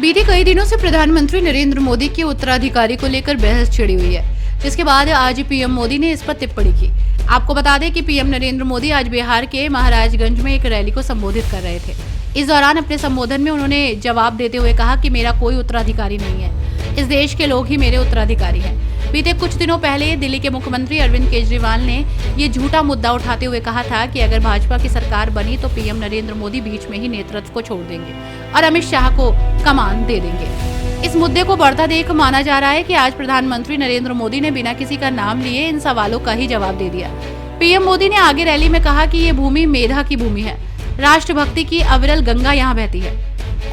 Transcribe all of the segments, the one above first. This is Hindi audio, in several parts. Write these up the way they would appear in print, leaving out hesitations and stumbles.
बीते कई दिनों से प्रधानमंत्री नरेंद्र मोदी के उत्तराधिकारी को लेकर बहस छिड़ी हुई है, जिसके बाद आज पीएम मोदी ने इस पर टिप्पणी की। आपको बता दें कि पीएम नरेंद्र मोदी आज बिहार के महाराजगंज में एक रैली को संबोधित कर रहे थे। इस दौरान अपने संबोधन में उन्होंने जवाब देते हुए कहा कि मेरा कोई उत्तराधिकारी नहीं है, इस देश के लोग ही मेरे उत्तराधिकारी हैं। बीते कुछ दिनों पहले दिल्ली के मुख्यमंत्री अरविंद केजरीवाल ने ये झूठा मुद्दा उठाते हुए कहा था कि अगर भाजपा की सरकार बनी तो पीएम नरेंद्र मोदी बीच में ही नेतृत्व को छोड़ देंगे और अमित शाह को कमान दे देंगे। इस मुद्दे को बढ़ता देख माना जा रहा है कि आज प्रधानमंत्री नरेंद्र मोदी ने बिना किसी का नाम लिए इन सवालों का ही जवाब दे दिया। पीएम मोदी ने आगे रैली में कहा कि ये भूमि मेधा की भूमि है, राष्ट्रभक्ति की अविरल गंगा यहाँ बहती है।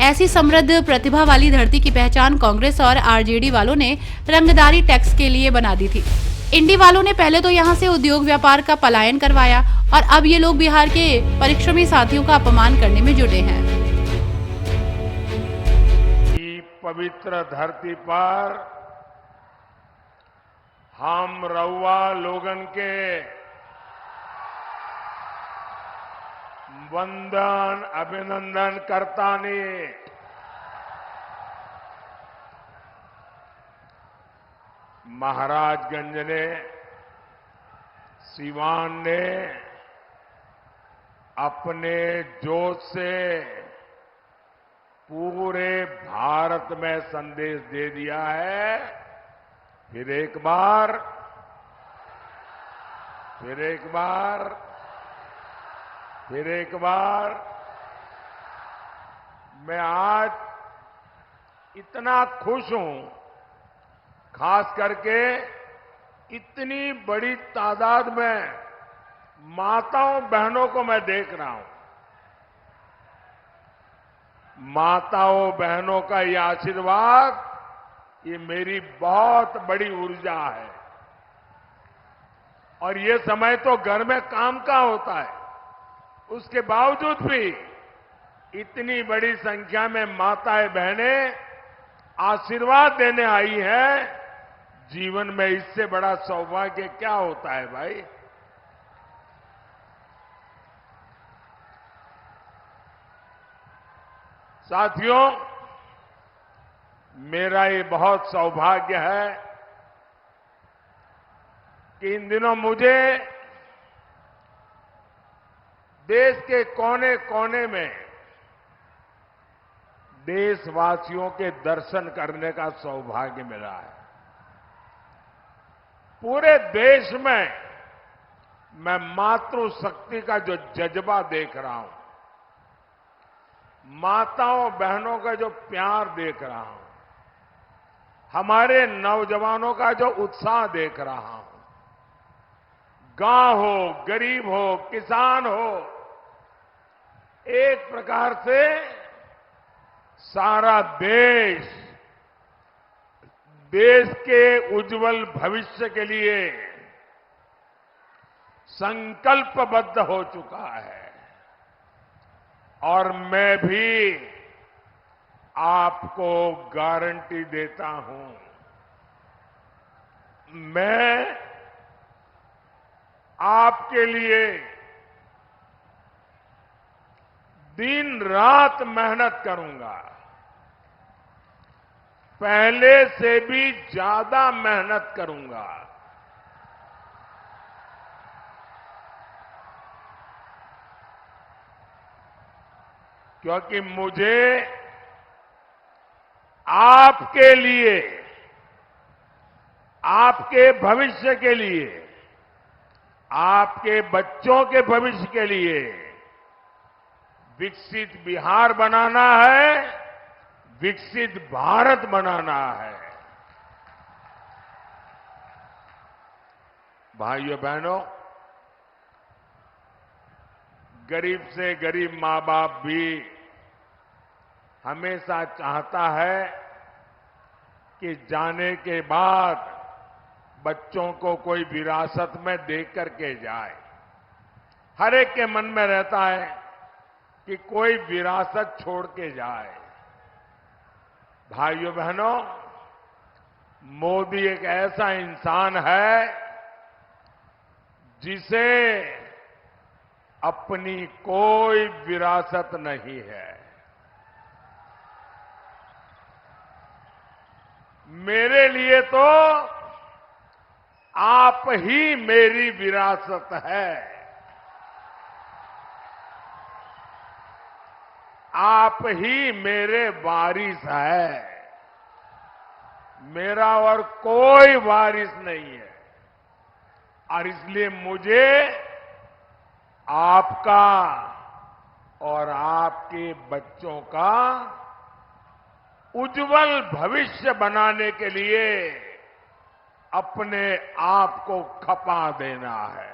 ऐसी समृद्ध प्रतिभा वाली धरती की पहचान कांग्रेस और आरजेडी वालों ने रंगदारी टैक्स के लिए बना दी थी। इंडी वालों ने पहले तो यहाँ से उद्योग व्यापार का पलायन करवाया और अब ये लोग बिहार के परिश्रमी साथियों का अपमान करने में जुटे हैं। पवित्र धरती पर हम रउआ लोगन के वंदन अभिनंदन करतानी। महाराजगंज ने, सिवान ने अपने जोश से पूरे भारत में संदेश दे दिया है। फिर एक बार मैं आज इतना खुश हूं, खास करके इतनी बड़ी तादाद में माताओं बहनों को मैं देख रहा हूं। माताओं बहनों का ये आशीर्वाद, ये मेरी बहुत बड़ी ऊर्जा है। और ये समय तो घर में काम का होता है, उसके बावजूद भी इतनी बड़ी संख्या में माताएं बहनें आशीर्वाद देने आई हैं। जीवन में इससे बड़ा सौभाग्य क्या होता है भाई। साथियों, मेरा ये बहुत सौभाग्य है कि इन दिनों मुझे देश के कोने कोने में देशवासियों के दर्शन करने का सौभाग्य मिला है। पूरे देश में मैं मातृशक्ति का जो जज्बा देख रहा हूं, माताओं बहनों का जो प्यार देख रहा हूं, हमारे नौजवानों का जो उत्साह देख रहा हूं, गांव हो, गरीब हो, किसान हो, एक प्रकार से सारा देश के उज्जवल भविष्य के लिए संकल्पबद्ध हो चुका है। और मैं भी आपको गारंटी देता हूं, मैं आपके लिए दिन रात मेहनत करूंगा, पहले से भी ज्यादा मेहनत करूंगा। क्योंकि मुझे आपके लिए, आपके भविष्य के लिए, आपके बच्चों के भविष्य के लिए विकसित बिहार बनाना है, विकसित भारत बनाना है। भाइयों बहनों, गरीब से गरीब मां बाप भी हमेशा चाहता है कि जाने के बाद बच्चों को कोई विरासत में दे करके जाए। हर एक के मन में रहता है कि कोई विरासत छोड़ के जाए। भाइयों बहनों, मोदी एक ऐसा इंसान है जिसे अपनी कोई विरासत नहीं है। मेरे लिए तो आप ही मेरी विरासत है। आप ही मेरे वारिस है। मेरा और कोई वारिस नहीं है। और इसलिए मुझे आपका और आपके बच्चों का उज्जवल भविष्य बनाने के लिए अपने आप को खपा देना है।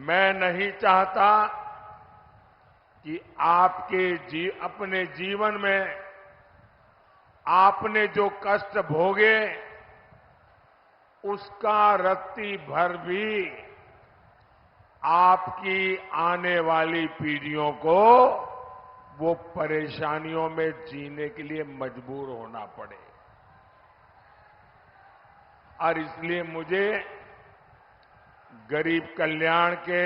मैं नहीं चाहता कि अपने जीवन में आपने जो कष्ट भोगे उसका रत्ती भर भी आपकी आने वाली पीढ़ियों को वो परेशानियों में जीने के लिए मजबूर होना पड़े। और इसलिए मुझे गरीब कल्याण के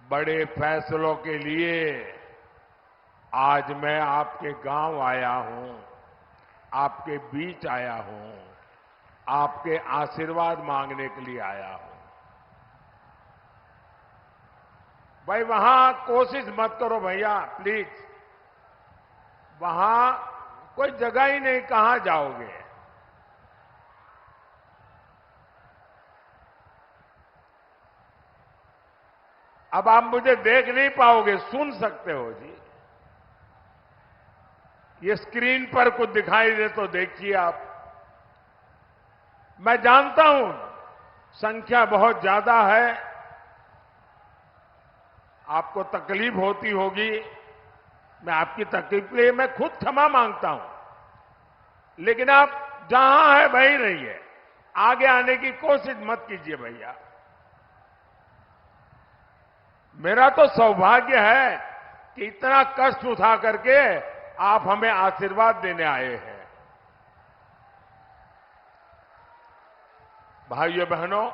बड़े फैसलों के लिए आज मैं आपके गांव आया हूं, आपके बीच आया हूं, आपके आशीर्वाद मांगने के लिए आया हूं। भाई वहां कोशिश मत करो भैया, प्लीज। वहां कोई जगह ही नहीं, कहां जाओगे? अब आप मुझे देख नहीं पाओगे, सुन सकते हो जी। ये स्क्रीन पर कुछ दिखाई दे तो देखिए आप। मैं जानता हूं संख्या बहुत ज्यादा है, आपको तकलीफ होती होगी। मैं आपकी तकलीफ के लिए मैं खुद क्षमा मांगता हूं, लेकिन आप जहां है वहीं रहिए, आगे आने की कोशिश मत कीजिए भैया। मेरा तो सौभाग्य है कि इतना कष्ट उठा करके आप हमें आशीर्वाद देने आए हैं। भाइयों बहनों,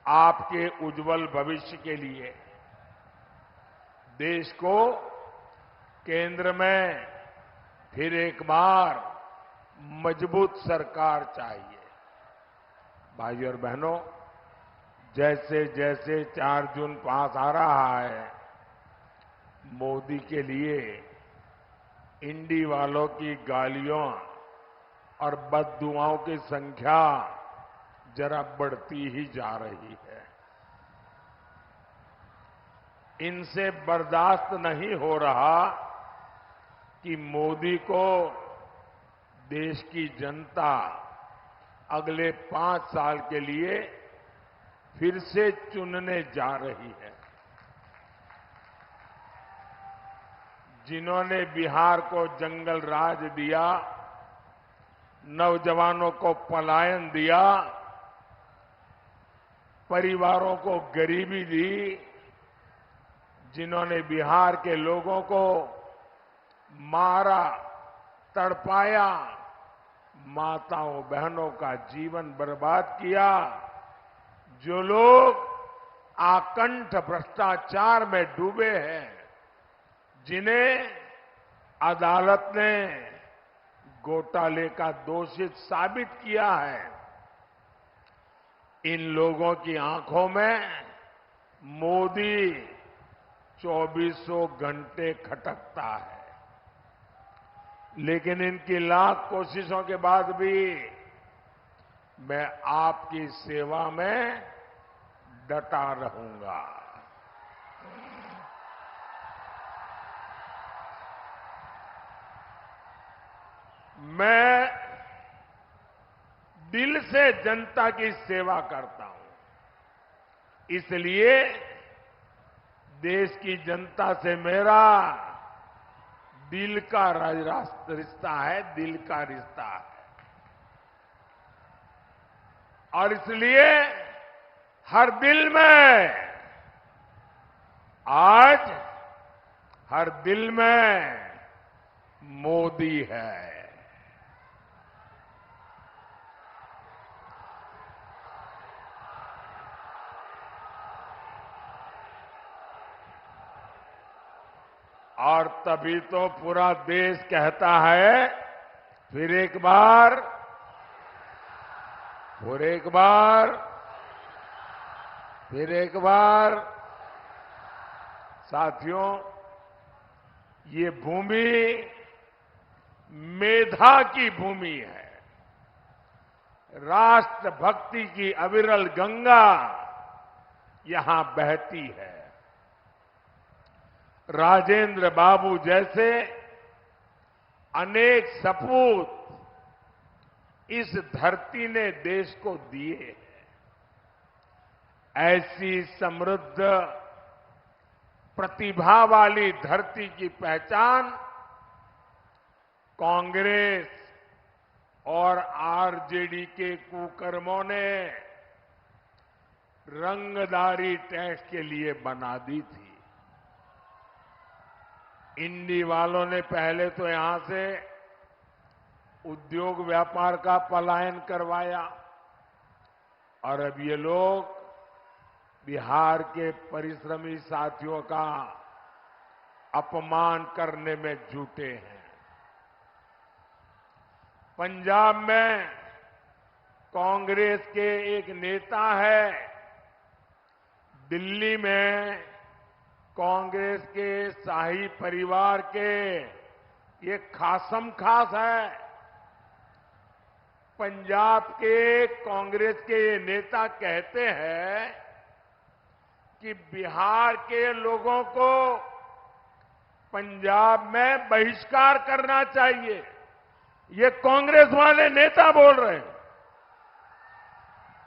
आपके उज्जवल भविष्य के लिए देश को केंद्र में फिर एक बार मजबूत सरकार चाहिए। भाइयों और बहनों, जैसे जैसे 4 जून पास आ रहा है, मोदी के लिए इंडी वालों की गालियों और बददुआओं की संख्या जरा बढ़ती ही जा रही है। इनसे बर्दाश्त नहीं हो रहा कि मोदी को देश की जनता अगले 5 साल के लिए फिर से चुनने जा रही है। जिन्होंने बिहार को जंगल राज दिया, नौजवानों को पलायन दिया, परिवारों को गरीबी दी, जिन्होंने बिहार के लोगों को मारा, तड़पाया, माताओं बहनों का जीवन बर्बाद किया, जो लोग आकंठ भ्रष्टाचार में डूबे हैं, जिन्हें अदालत ने घोटाले का दोषित साबित किया है, इन लोगों की आंखों में मोदी 2400 घंटे खटकता है। लेकिन इनकी लाख कोशिशों के बाद भी मैं आपकी सेवा में डटा रहूंगा। मैं दिल से जनता की सेवा करता हूं, इसलिए देश की जनता से मेरा दिल का रिश्ता है, दिल का रिश्ता है। और इसलिए हर दिल में, आज हर दिल में मोदी है। और तभी तो पूरा देश कहता है फिर एक बार, फिर एक बार, फिर एक बार। साथियों, ये भूमि मेधा की भूमि है। राष्ट्रभक्ति की अविरल गंगा यहां बहती है। राजेंद्र बाबू जैसे अनेक सपूत इस धरती ने देश को दिए हैं। ऐसी समृद्ध प्रतिभा वाली धरती की पहचान कांग्रेस और आरजेडी के कुकर्मों ने रंगदारी टैक्स के लिए बना दी थी। इंडी वालों ने पहले तो यहां से उद्योग व्यापार का पलायन करवाया और अब ये लोग बिहार के परिश्रमी साथियों का अपमान करने में जुटे हैं। पंजाब में कांग्रेस के एक नेता है, दिल्ली में कांग्रेस के शाही परिवार के ये खासम खास है। पंजाब के कांग्रेस के ये नेता कहते हैं कि बिहार के लोगों को पंजाब में बहिष्कार करना चाहिए। ये कांग्रेस वाले नेता बोल रहे हैं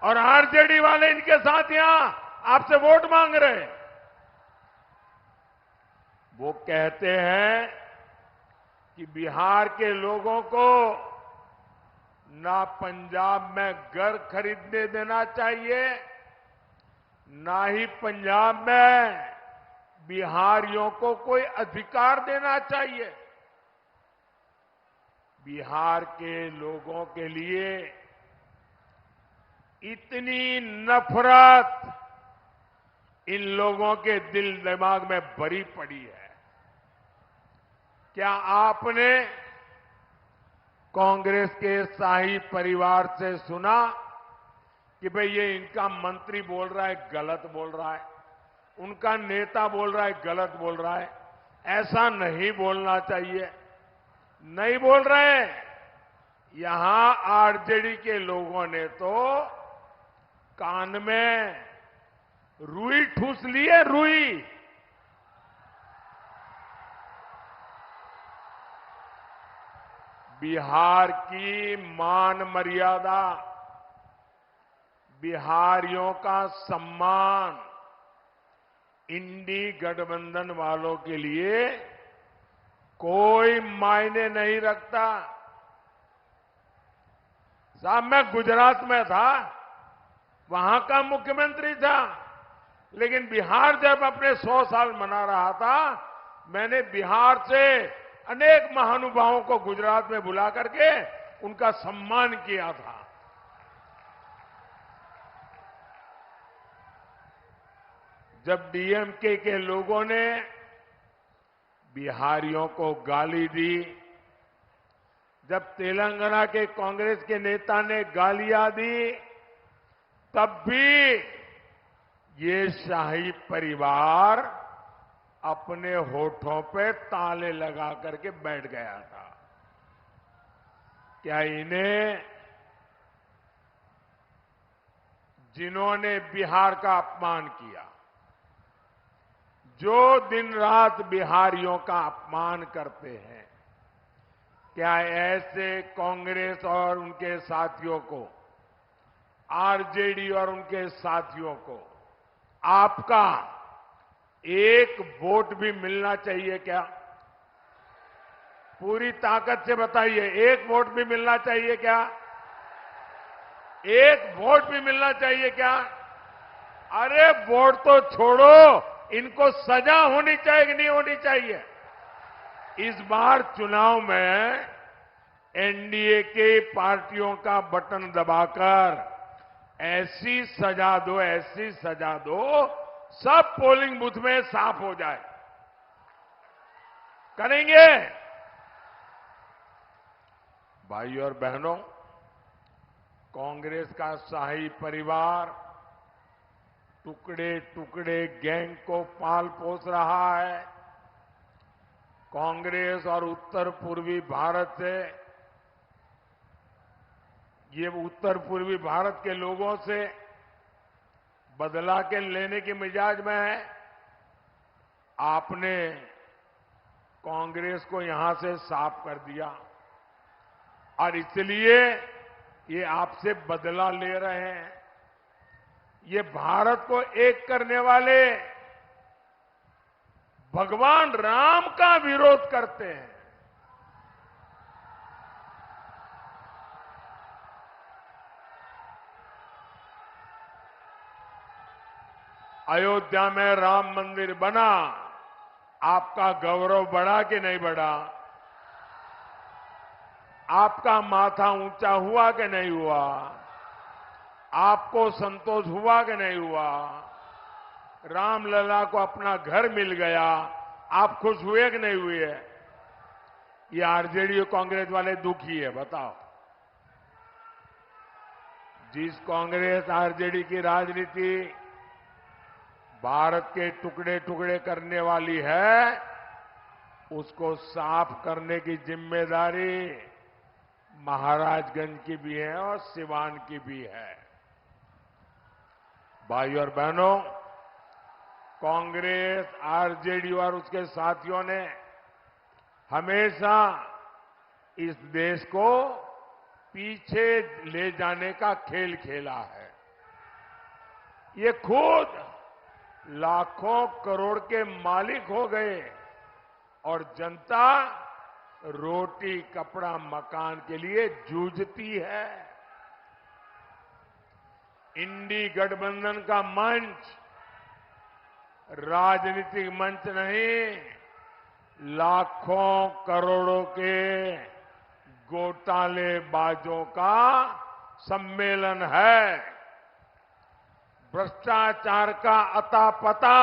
और आरजेडी वाले इनके साथ यहां आपसे वोट मांग रहे हैं। वो कहते हैं कि बिहार के लोगों को ना पंजाब में घर खरीदने देना चाहिए, ना ही पंजाब में बिहारियों को कोई अधिकार देना चाहिए। बिहार के लोगों के लिए इतनी नफरत इन लोगों के दिल दिमाग में भरी पड़ी है। क्या आपने कांग्रेस के शाही परिवार से सुना कि भाई ये इनका मंत्री बोल रहा है गलत बोल रहा है, उनका नेता बोल रहा है गलत बोल रहा है? ऐसा नहीं बोलना चाहिए। नहीं बोल रहे। यहां आरजेडी के लोगों ने तो कान में रुई ठूस ली है, रुई। बिहार की मान मर्यादा, बिहारियों का सम्मान इंडी गठबंधन वालों के लिए कोई मायने नहीं रखता। साहब, मैं गुजरात में था, वहां का मुख्यमंत्री था, लेकिन बिहार जब अपने 100 साल मना रहा था, मैंने बिहार से अनेक महानुभावों को गुजरात में बुला करके उनका सम्मान किया था। जब डीएमके के लोगों ने बिहारियों को गाली दी, जब तेलंगाना के कांग्रेस के नेता ने गालियां दी, तब भी ये शाही परिवार अपने होठों पे ताले लगा करके बैठ गया था। क्या इन्हें, जिन्होंने बिहार का अपमान किया, जो दिन रात बिहारियों का अपमान करते हैं, क्या ऐसे कांग्रेस और उनके साथियों को, आरजेडी और उनके साथियों को आपका एक वोट भी मिलना चाहिए क्या? पूरी ताकत से बताइए, एक वोट भी मिलना चाहिए क्या? एक वोट भी मिलना चाहिए क्या? अरे वोट तो छोड़ो, इनको सजा होनी चाहिए कि नहीं होनी चाहिए? इस बार चुनाव में एनडीए के पार्टियों का बटन दबाकर ऐसी सजा दो, ऐसी सजा दो, सब पोलिंग बूथ में साफ हो जाए। करेंगे। भाइयों और बहनों, कांग्रेस का शाही परिवार टुकड़े टुकड़े गैंग को पाल पोस रहा है। कांग्रेस और उत्तर पूर्वी भारत से, ये उत्तर पूर्वी भारत के लोगों से बदला के लेने के मिजाज में है। आपने कांग्रेस को यहां से साफ कर दिया और इसलिए ये आपसे बदला ले रहे हैं। ये भारत को एक करने वाले भगवान राम का विरोध करते हैं। अयोध्या में राम मंदिर बना, आपका गौरव बढ़ा कि नहीं बढ़ा? आपका माथा ऊंचा हुआ कि नहीं हुआ? आपको संतोष हुआ कि नहीं हुआ? रामलला को अपना घर मिल गया, आप खुश हुए कि नहीं हुए? ये आरजेडी और कांग्रेस वाले दुखी है, बताओ। जिस कांग्रेस आरजेडी की राजनीति भारत के टुकड़े टुकड़े करने वाली है, उसको साफ करने की जिम्मेदारी महाराजगंज की भी है और सिवान की भी है। भाइयों और बहनों, कांग्रेस, आरजेडी और उसके साथियों ने हमेशा इस देश को पीछे ले जाने का खेल खेला है। ये खुद लाखों करोड़ के मालिक हो गए और जनता रोटी कपड़ा मकान के लिए जूझती है। इंडी गठबंधन का मंच राजनीतिक मंच नहीं, लाखों करोड़ों के घोटालेबाजों का सम्मेलन है। भ्रष्टाचार का अता पता,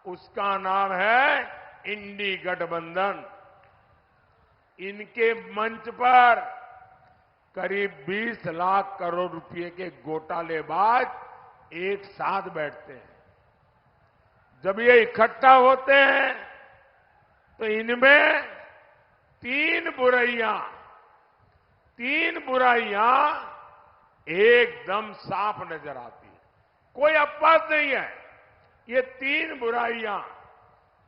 उसका नाम है इंडी गठबंधन। इनके मंच पर करीब 20 लाख करोड़ रुपए के घोटालेबाज एक साथ बैठते हैं। जब ये इकट्ठा होते हैं तो इनमें तीन बुराइयां एकदम साफ नजर आती है। कोई अपवाद नहीं है। ये तीन बुराइयां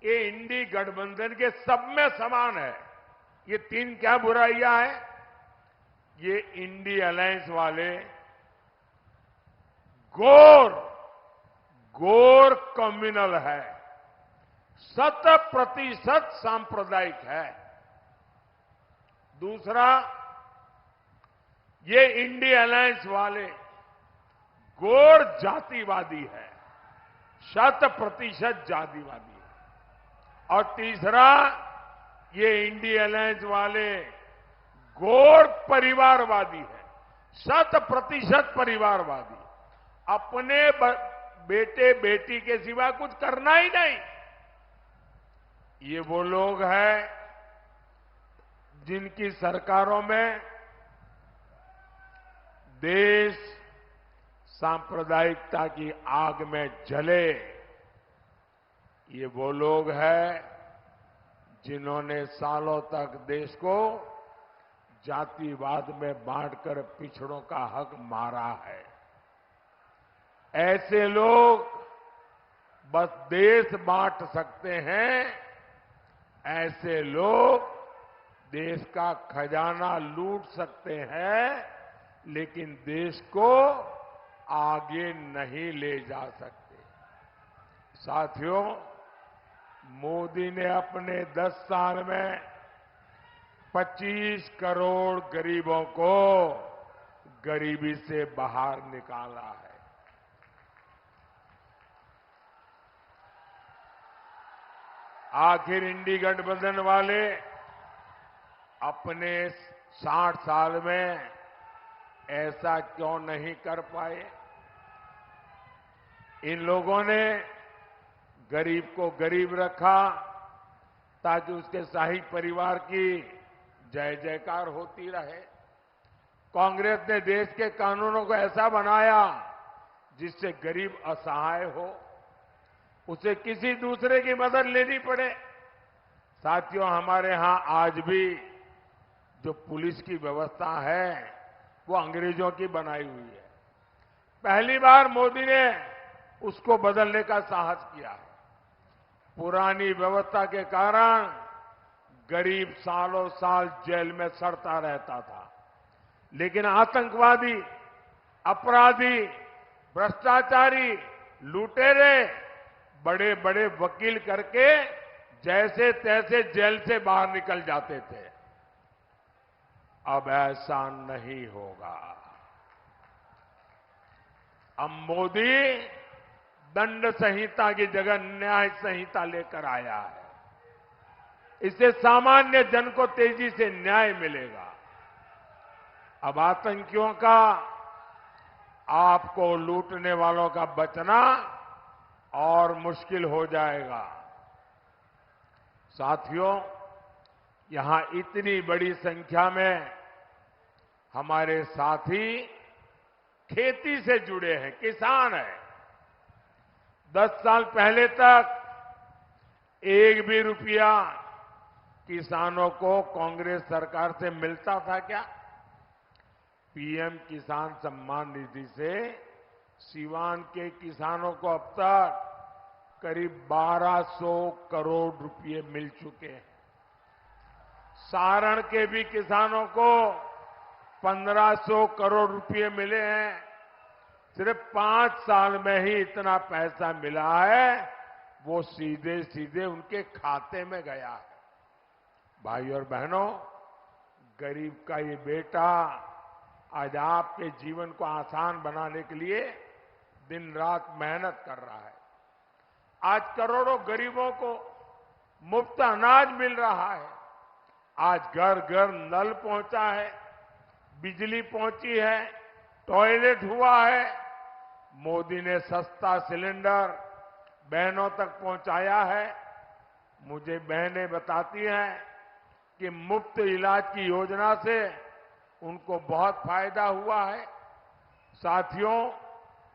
ये इंडी गठबंधन के सब में समान है। ये तीन क्या बुराइयां हैं? ये इंडी अलायंस वाले घोर कम्युनल है, 100% सांप्रदायिक है। दूसरा, ये इंडी अलायंस वाले घोर जातिवादी है, 100% जातिवादी है। और तीसरा, ये इंडी अलायंस वाले घोर परिवारवादी है, 100% परिवारवादी। अपने बेटे बेटी के सिवा कुछ करना ही नहीं। ये वो लोग हैं जिनकी सरकारों में देश सांप्रदायिकता की आग में जले। ये वो लोग हैं जिन्होंने सालों तक देश को जातिवाद में बांटकर पिछड़ों का हक मारा है। ऐसे लोग बस देश बांट सकते हैं, ऐसे लोग देश का खजाना लूट सकते हैं, लेकिन देश को आगे नहीं ले जा सकते। साथियों, मोदी ने अपने 10 साल में 25 करोड़ गरीबों को गरीबी से बाहर निकाला है। आखिर इंडी गठबंधन वाले अपने 60 साल में ऐसा क्यों नहीं कर पाए? इन लोगों ने गरीब को गरीब रखा, ताकि उसके शाही परिवार की जय जयकार होती रहे। कांग्रेस ने देश के कानूनों को ऐसा बनाया जिससे गरीब असहाय हो, उसे किसी दूसरे की मदद लेनी पड़े। साथियों, हमारे यहां आज भी जो पुलिस की व्यवस्था है वो अंग्रेजों की बनाई हुई है। पहली बार मोदी ने उसको बदलने का साहस किया है। पुरानी व्यवस्था के कारण गरीब सालों साल जेल में सड़ता रहता था, लेकिन आतंकवादी, अपराधी, भ्रष्टाचारी, लुटेरे बड़े बड़े वकील करके जैसे तैसे जेल से बाहर निकल जाते थे। अब ऐसा नहीं होगा। अब मोदी दंड संहिता की जगह न्याय संहिता लेकर आया है। इससे सामान्य जन को तेजी से न्याय मिलेगा। अब आतंकियों का, आपको लूटने वालों का बचना और मुश्किल हो जाएगा। साथियों, यहां इतनी बड़ी संख्या में हमारे साथी खेती से जुड़े हैं, किसान हैं। 10 साल पहले तक एक भी रुपया किसानों को कांग्रेस सरकार से मिलता था क्या? पीएम किसान सम्मान निधि से सीवान के किसानों को अब तक करीब 1200 करोड़ रुपए मिल चुके हैं। सारण के भी किसानों को 1500 करोड़ रुपए मिले हैं। सिर्फ 5 साल में ही इतना पैसा मिला है, वो सीधे सीधे उनके खाते में गया है। भाई और बहनों, गरीब का ये बेटा आज आपके जीवन को आसान बनाने के लिए दिन रात मेहनत कर रहा है। आज करोड़ों गरीबों को मुफ्त अनाज मिल रहा है। आज घर घर नल पहुंचा है, बिजली पहुंची है, टॉयलेट हुआ है। मोदी ने सस्ता सिलेंडर बहनों तक पहुंचाया है। मुझे बहनें बताती हैं कि मुफ्त इलाज की योजना से उनको बहुत फायदा हुआ है। साथियों,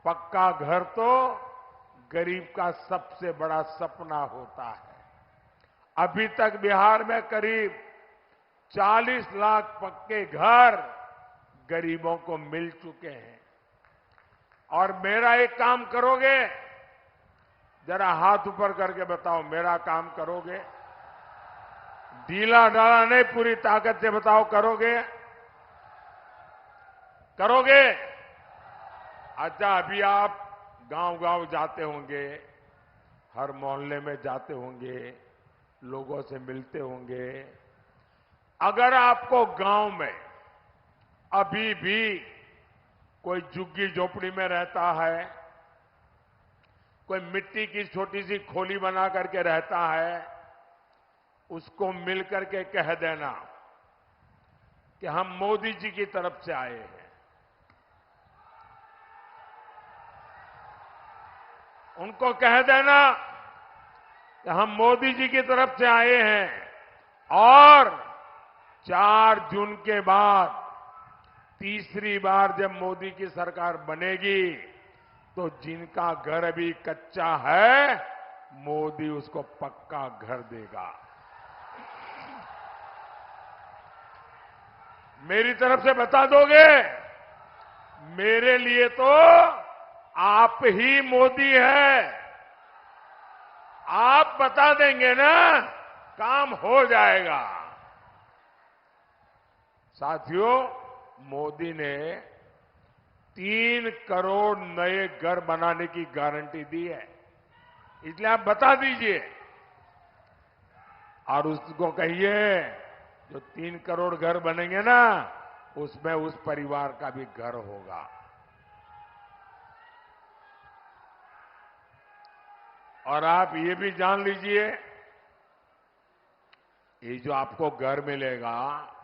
पक्का घर तो गरीब का सबसे बड़ा सपना होता है। अभी तक बिहार में करीब 40 लाख पक्के घर गरीबों को मिल चुके हैं। और मेरा एक काम करोगे? जरा हाथ ऊपर करके बताओ, मेरा काम करोगे? ढीला ढाला नहीं, पूरी ताकत से बताओ, करोगे? करोगे? अच्छा, अभी आप गांव-गांव जाते होंगे, हर मोहल्ले में जाते होंगे, लोगों से मिलते होंगे। अगर आपको गांव में अभी भी कोई झुग्गी झोपड़ी में रहता है, कोई मिट्टी की छोटी सी खोली बना करके रहता है, उसको मिलकर के कह देना कि हम मोदी जी की तरफ से आए हैं। उनको कह देना कि हम मोदी जी की तरफ से आए हैं और 4 जून के बाद तीसरी बार जब मोदी की सरकार बनेगी तो जिनका घर अभी कच्चा है, मोदी उसको पक्का घर देगा। मेरी तरफ से बता दोगे? मेरे लिए तो आप ही मोदी है। आप बता देंगे ना, काम हो जाएगा। साथियों, मोदी ने 3 करोड़ नए घर बनाने की गारंटी दी है, इसलिए आप बता दीजिए और उसको कहिए जो 3 करोड़ घर बनेंगे ना, उसमें उस परिवार का भी घर होगा। और आप ये भी जान लीजिए, ये जो आपको घर मिलेगा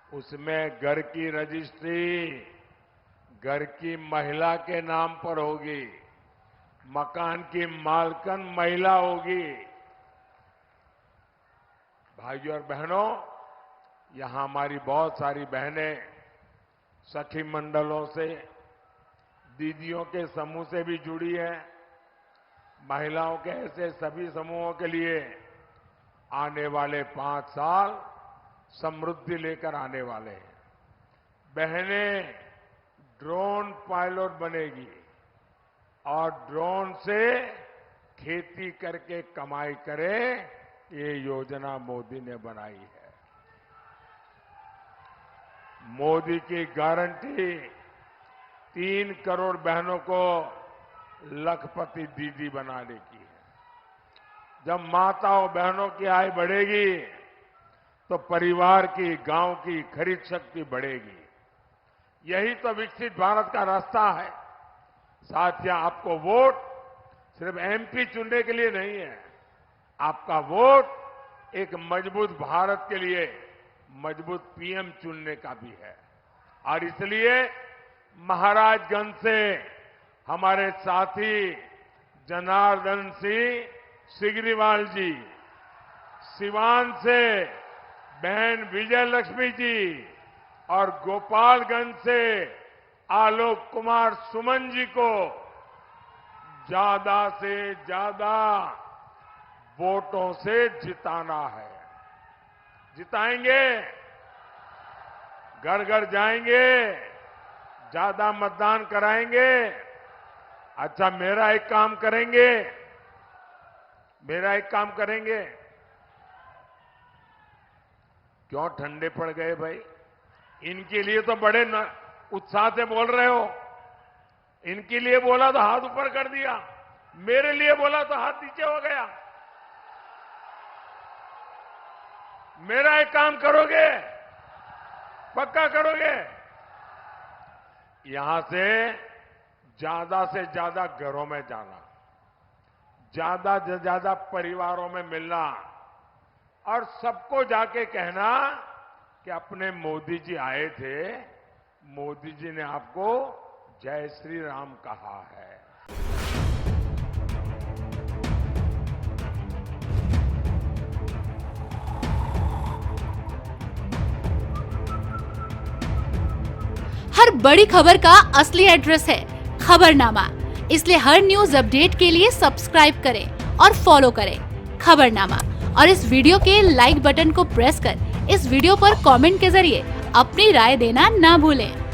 उसमें घर की रजिस्ट्री घर की महिला के नाम पर होगी, मकान की मालकन महिला होगी। भाइयों और बहनों, यहां हमारी बहुत सारी बहनें सखी मंडलों से, दीदियों के समूह से भी जुड़ी है। महिलाओं के ऐसे सभी समूहों के लिए आने वाले 5 साल समृद्धि लेकर आने वाले हैं। बहनें ड्रोन पायलट बनेगी और ड्रोन से खेती करके कमाई करे, ये योजना मोदी ने बनाई है। मोदी की गारंटी 3 करोड़ बहनों को लखपति दीदी बनाने की है। जब माताओं बहनों की आय बढ़ेगी तो परिवार की, गांव की खरीद शक्ति बढ़ेगी। यही तो विकसित भारत का रास्ता है। साथियों, आपको वोट सिर्फ एमपी चुनने के लिए नहीं है। आपका वोट एक मजबूत भारत के लिए मजबूत पीएम चुनने का भी है। और इसलिए महाराजगंज से हमारे साथी जनार्दन सिंह सिग्रीवाल जी, सिवान से बहन विजय लक्ष्मी जी और गोपालगंज से आलोक कुमार सुमन जी को ज्यादा से ज्यादा वोटों से जिताना है। जिताएंगे, घर घर जाएंगे, ज्यादा मतदान कराएंगे। अच्छा, मेरा एक काम करेंगे। क्यों ठंडे पड़ गए भाई? इनके लिए तो बड़े उत्साह से बोल रहे हो। इनके लिए बोला तो हाथ ऊपर कर दिया, मेरे लिए बोला तो हाथ नीचे हो गया। मेरा एक काम करोगे? पक्का करोगे? यहां से ज्यादा घरों में जाना, ज्यादा से ज्यादा परिवारों में मिलना और सबको जाके कहना कि अपने मोदी जी आए थे, मोदी जी ने आपको जय श्री राम कहा है। हर बड़ी खबर का असली एड्रेस है खबरनामा। इसलिए हर न्यूज अपडेट के लिए सब्सक्राइब करें और फॉलो करें खबरनामा। और इस वीडियो के लाइक बटन को प्रेस कर इस वीडियो पर कमेंट के जरिए अपनी राय देना ना भूलें।